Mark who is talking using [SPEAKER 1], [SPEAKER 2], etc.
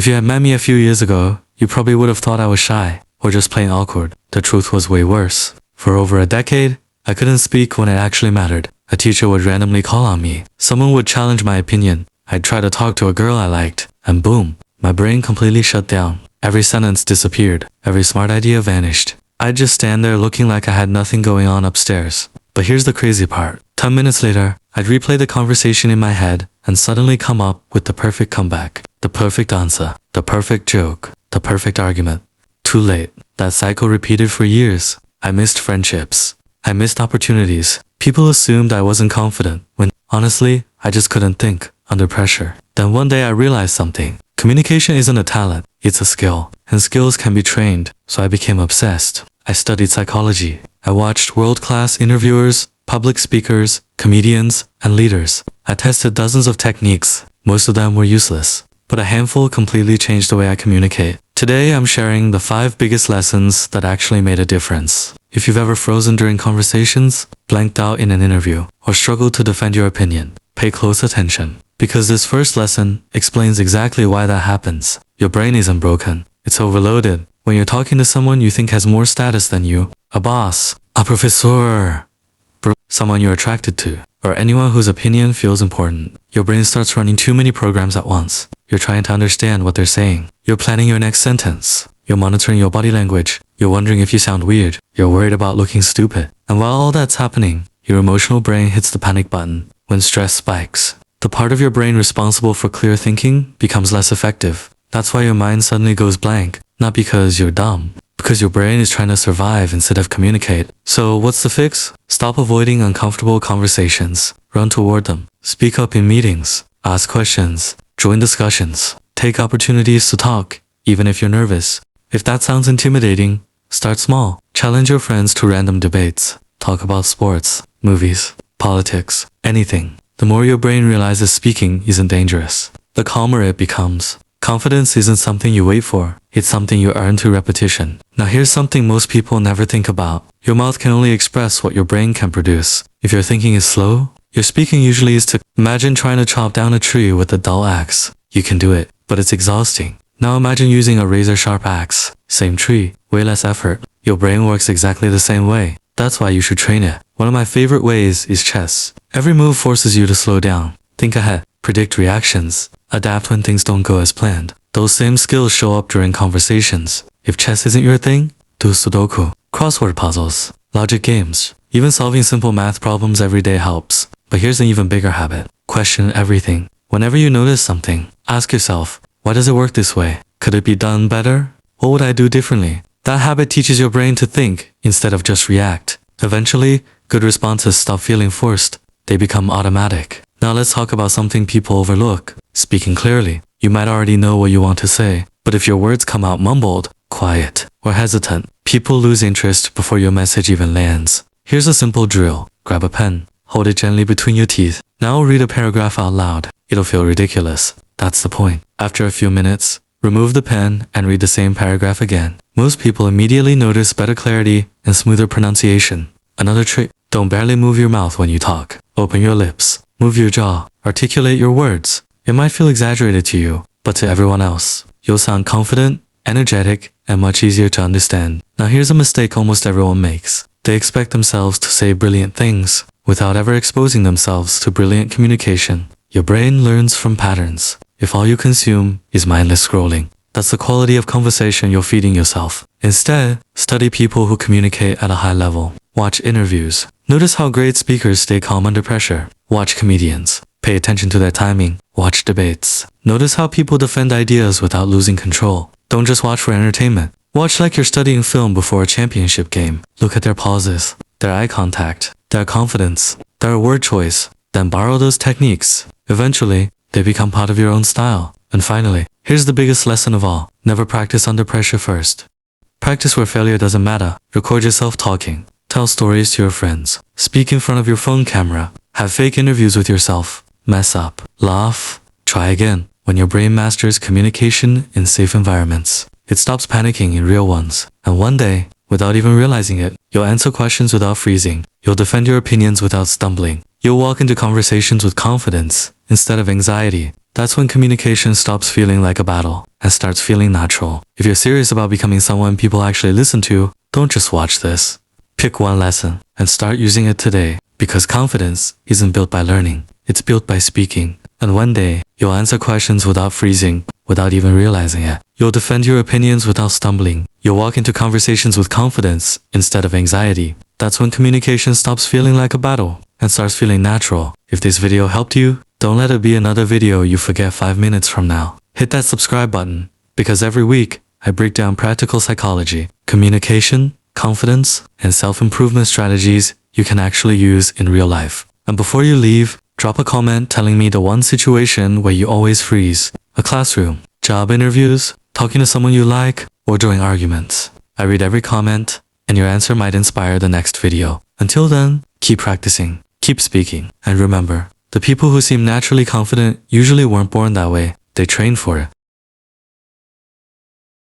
[SPEAKER 1] If you had met me a few years ago, you probably would have thought I was shy, or just plain awkward. The truth was way worse. For over a decade, I couldn't speak when it actually mattered. A teacher would randomly call on me. Someone would challenge my opinion. I'd try to talk to a girl I liked, and boom, my brain completely shut down. Every sentence disappeared. Every smart idea vanished. I'd just stand there looking like I had nothing going on upstairs. But here's the crazy part. 10 minutes later, I'd replay the conversation in my head and suddenly come up with the perfect comeback, the perfect answer, the perfect joke, the perfect argument. Too late. That cycle repeated for years. I missed friendships. I missed opportunities. People assumed I wasn't confident when, honestly, I just couldn't think under pressure. Then one day I realized something. Communication isn't a talent, it's a skill. And skills can be trained, so I became obsessed. I studied psychology. I watched world-class interviewers, public speakers, comedians, and leaders. I tested dozens of techniques. Most of them were useless, but a handful completely changed the way I communicate. Today, I'm sharing the 5 biggest lessons that actually made a difference. If you've ever frozen during conversations, blanked out in an interview, or struggled to defend your opinion, pay close attention. Because this first lesson explains exactly why that happens. Your brain isn't broken. It's overloaded. When you're talking to someone you think has more status than you, a boss, a professor, someone you're attracted to, or anyone whose opinion feels important, your brain starts running too many programs at once. You're trying to understand what they're saying. You're planning your next sentence. You're monitoring your body language. You're wondering if you sound weird. You're worried about looking stupid. And while all that's happening, your emotional brain hits the panic button. When stress spikes, the part of your brain responsible for clear thinking becomes less effective. That's why your mind suddenly goes blank. Not because you're dumb, because your brain is trying to survive instead of communicate. So what's the fix? Stop avoiding uncomfortable conversations. Run toward them. Speak up in meetings. Ask questions. Join discussions. Take opportunities to talk, even if you're nervous. If that sounds intimidating, start small. Challenge your friends to random debates. Talk about sports, movies, politics, anything. The more your brain realizes speaking isn't dangerous, the calmer it becomes. Confidence isn't something you wait for. It's something you earn through repetition. Now here's something most people never think about. Your mouth can only express what your brain can produce. If your thinking is slow, your speaking usually is to imagine trying to chop down a tree with a dull axe. You can do it, but it's exhausting. Now imagine using a razor-sharp axe. Same tree, way less effort. Your brain works exactly the same way. That's why you should train it. One of my favorite ways is chess. Every move forces you to slow down. Think ahead. Predict reactions. Adapt when things don't go as planned. Those same skills show up during conversations. If chess isn't your thing, do Sudoku, crossword puzzles, logic games. Even solving simple math problems every day helps. But here's an even bigger habit. Question everything. Whenever you notice something, ask yourself, why does it work this way? Could it be done better? What would I do differently? That habit teaches your brain to think instead of just react. Eventually, good responses stop feeling forced. They become automatic. Now let's talk about something people overlook. Speaking clearly. You might already know what you want to say, but if your words come out mumbled, quiet, or hesitant, people lose interest before your message even lands. Here's a simple drill. Grab a pen. Hold it gently between your teeth. Now read a paragraph out loud. It'll feel ridiculous. That's the point. After a few minutes, remove the pen and read the same paragraph again. Most people immediately notice better clarity and smoother pronunciation. Another trick. Don't barely move your mouth when you talk. Open your lips. Move your jaw. Articulate your words. It might feel exaggerated to you, but to everyone else, you'll sound confident, energetic, and much easier to understand. Now here's a mistake almost everyone makes. They expect themselves to say brilliant things without ever exposing themselves to brilliant communication. Your brain learns from patterns. If all you consume is mindless scrolling, that's the quality of conversation you're feeding yourself. Instead, study people who communicate at a high level. Watch interviews. Notice how great speakers stay calm under pressure. Watch comedians. Pay attention to their timing. Watch debates. Notice how people defend ideas without losing control. Don't just watch for entertainment. Watch like you're studying film before a championship game. Look at their pauses, their eye contact, their confidence, their word choice. Then borrow those techniques. Eventually, they become part of your own style. And finally, here's the biggest lesson of all. Never practice under pressure first. Practice where failure doesn't matter. Record yourself talking. Tell stories to your friends. Speak in front of your phone camera. Have fake interviews with yourself. Mess up. Laugh. Try again. When your brain masters communication in safe environments, it stops panicking in real ones. And one day, without even realizing it, you'll answer questions without freezing. You'll defend your opinions without stumbling. You'll walk into conversations with confidence instead of anxiety. That's when communication stops feeling like a battle and starts feeling natural. If you're serious about becoming someone people actually listen to, don't just watch this. Pick one lesson and start using it today, because confidence isn't built by learning, it's built by speaking. And one day, you'll answer questions without freezing, without even realizing it. You'll defend your opinions without stumbling. You'll walk into conversations with confidence instead of anxiety. That's when communication stops feeling like a battle and starts feeling natural. If this video helped you, don't let it be another video you forget 5 minutes from now. Hit that subscribe button, because every week, I break down practical psychology, communication, confidence, and self-improvement strategies you can actually use in real life. And before you leave, drop a comment telling me the one situation where you always freeze. A classroom, job interviews, talking to someone you like, or during arguments. I read every comment, and your answer might inspire the next video. Until then, keep practicing, keep speaking, and remember, the people who seem naturally confident usually weren't born that way, they trained for it.